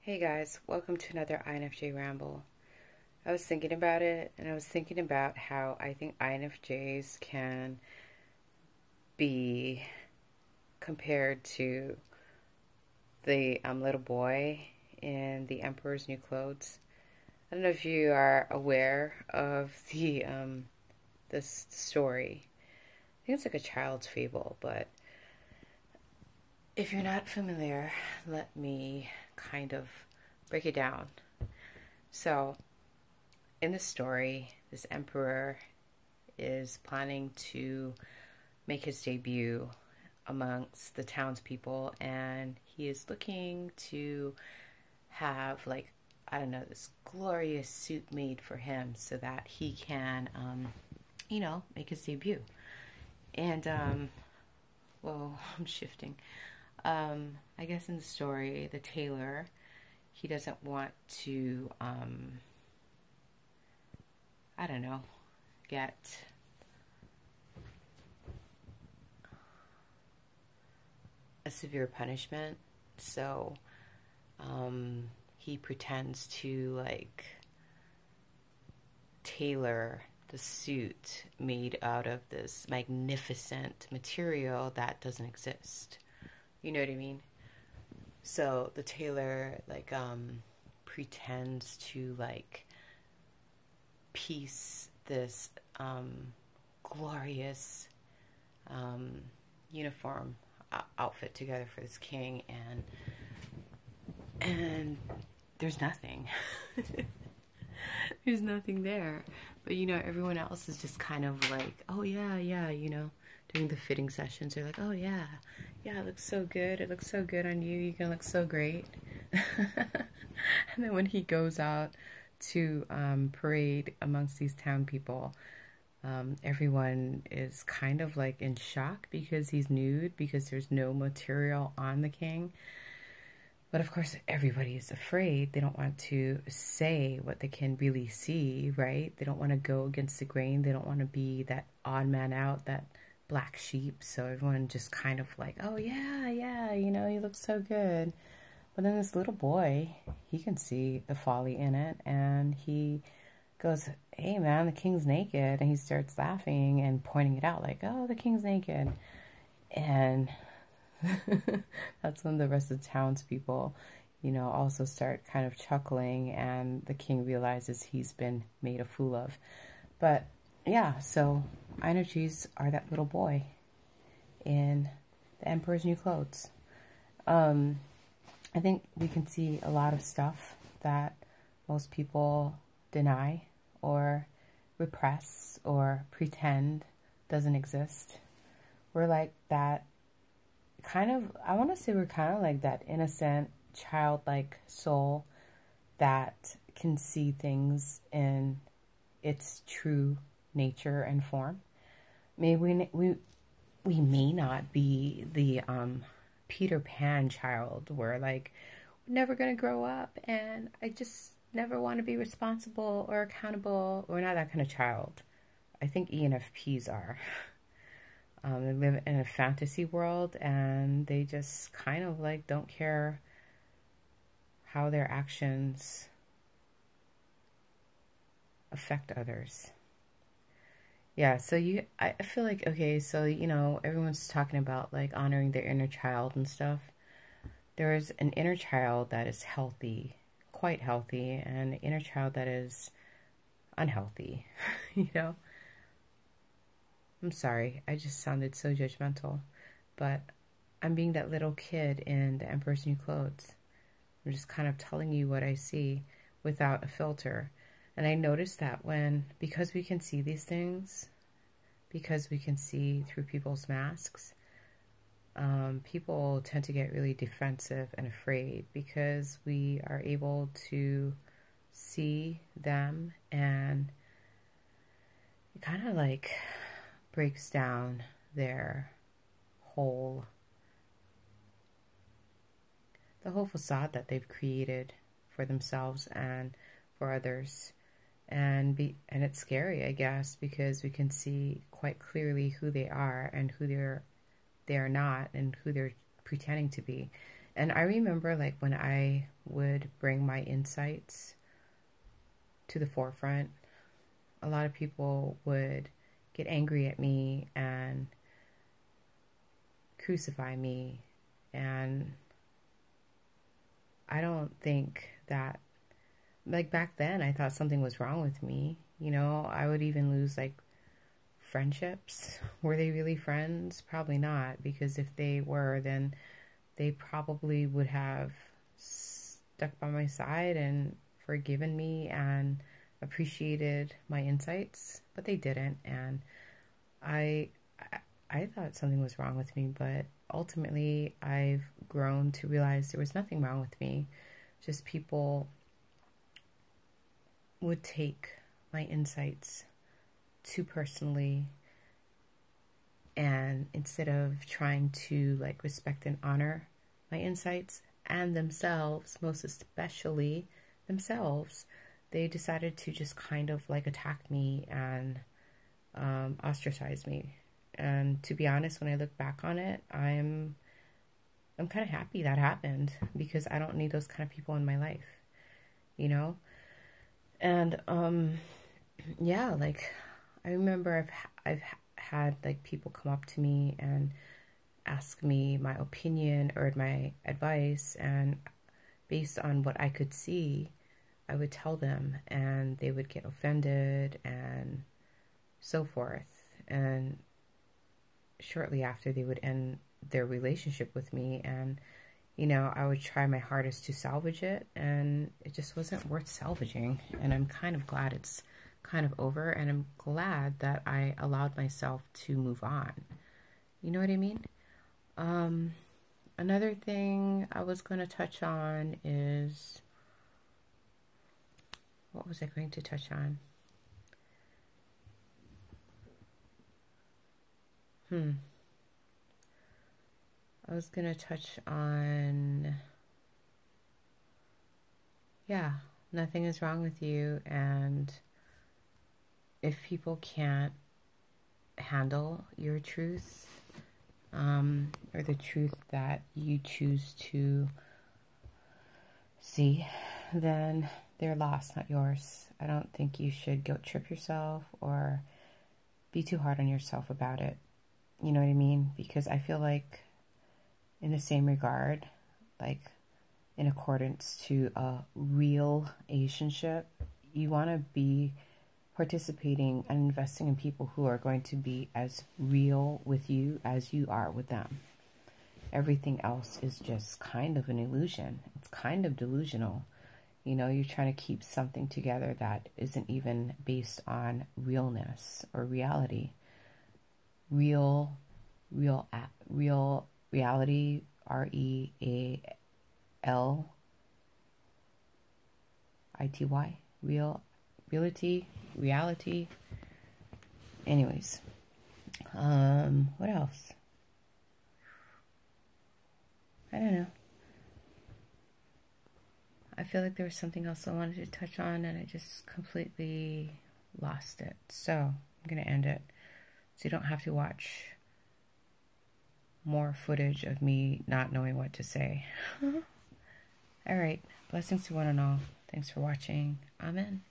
Hey guys, welcome to another INFJ ramble. I was thinking about it, and I was thinking about how I think INFJs can be compared to the little boy in The Emperor's New Clothes. I don't know if you are aware of this story. I think it's like a child's fable, but if you're not familiar, let me kind of break it down. So, in the story, this emperor is planning to make his debut amongst the townspeople, and he is looking to have, like, I don't know, this glorious suit made for him so that he can, make his debut. And, well, I'm shifting. I guess in the story, the tailor, he doesn't want to, I don't know, get a severe punishment. So, he pretends to, like, tailor the suit made out of this magnificent material that doesn't exist. You know what I mean? So the tailor pretends to piece this glorious uniform outfit together for this king, and there's nothing. There's nothing there. But everyone else is just kind of like, oh yeah, during the fitting sessions, they're like, oh yeah, it looks so good. It looks so good on you. You're gonna look so great. And then when he goes out to parade amongst these town people, everyone is kind of like in shock because he's nude, because there's no material on the king. But of course, everybody is afraid. They don't want to say what they can really see, right? They don't want to go against the grain. They don't want to be that odd man out, that black sheep. So everyone just kind of like, oh yeah, he looks so good. But then this little boy, he can see the folly in it, and he goes, hey man, the king's naked. And he starts laughing and pointing it out like, oh, the king's naked. And that's when the rest of the townspeople, also start kind of chuckling, and the king realizes he's been made a fool of. But yeah, so INFJs are that little boy in The Emperor's New Clothes. I think we can see a lot of stuff that most people deny or repress or pretend doesn't exist. We're like that kind of, I want to say we're kind of like that innocent, childlike soul that can see things in its true nature and form. Maybe we may not be the Peter Pan child where like we're never gonna grow up and I just never want to be responsible or accountable. We're not that kind of child. I think ENFPs are. They live in a fantasy world, and they just kind of like don't care how their actions affect others. Yeah, so I feel like, okay, so, everyone's talking about like honoring their inner child and stuff. There is an inner child that is healthy, quite healthy, and an inner child that is unhealthy, I'm sorry, I just sounded so judgmental, but I'm being that little kid in The Emperor's New Clothes. I'm just kind of telling you what I see without a filter. And I noticed that because we can see these things, because we can see through people's masks, people tend to get really defensive and afraid because we are able to see them, and it kind of like breaks down their the whole facade that they've created for themselves and for others. And it's scary, I guess, because we can see quite clearly who they are and who they are not, and who they're pretending to be. And I remember like when I would bring my insights to the forefront, a lot of people would get angry at me and crucify me. And I don't think that, like back then, I thought something was wrong with me. You know, I would even lose like friendships. Were they really friends? Probably not, because if they were, then they probably would have stuck by my side and forgiven me and appreciated my insights, but they didn't. And I I thought something was wrong with me, but ultimately I've grown to realize there was nothing wrong with me. Just people would take my insights too personally, and instead of trying to like respect and honor my insights and themselves, most especially themselves, they decided to just kind of like attack me and ostracize me. And to be honest, when I look back on it, I'm kind of happy that happened, because I don't need those kind of people in my life, you know? And yeah, like I remember I've had like people come up to me and ask me my opinion or my advice, and based on what I could see, I would tell them, and they would get offended and so forth. And shortly after, they would end their relationship with me, and you know, I would try my hardest to salvage it, and it just wasn't worth salvaging. And I'm kind of glad it's kind of over, and I'm glad that I allowed myself to move on. You know what I mean? Another thing I was going to touch on is, what was I going to touch on? I was going to touch on, yeah, nothing is wrong with you. And if people can't handle your truth, or the truth that you choose to see, then they're lost, not yours. I don't think you should guilt trip yourself or be too hard on yourself about it. You know what I mean? Because I feel like in the same regard, like in accordance to a real relationship, you want to be participating and investing in people who are going to be as real with you as you are with them. Everything else is just kind of an illusion. It's kind of delusional. You know, you're trying to keep something together that isn't even based on realness or reality. Reality, REALITY, reality. Anyways, what else? I don't know. I feel like there was something else I wanted to touch on, and I just completely lost it. So I'm going to end it, so you don't have to watch more footage of me not knowing what to say. All right. Blessings to one and all. Thanks for watching. Amen.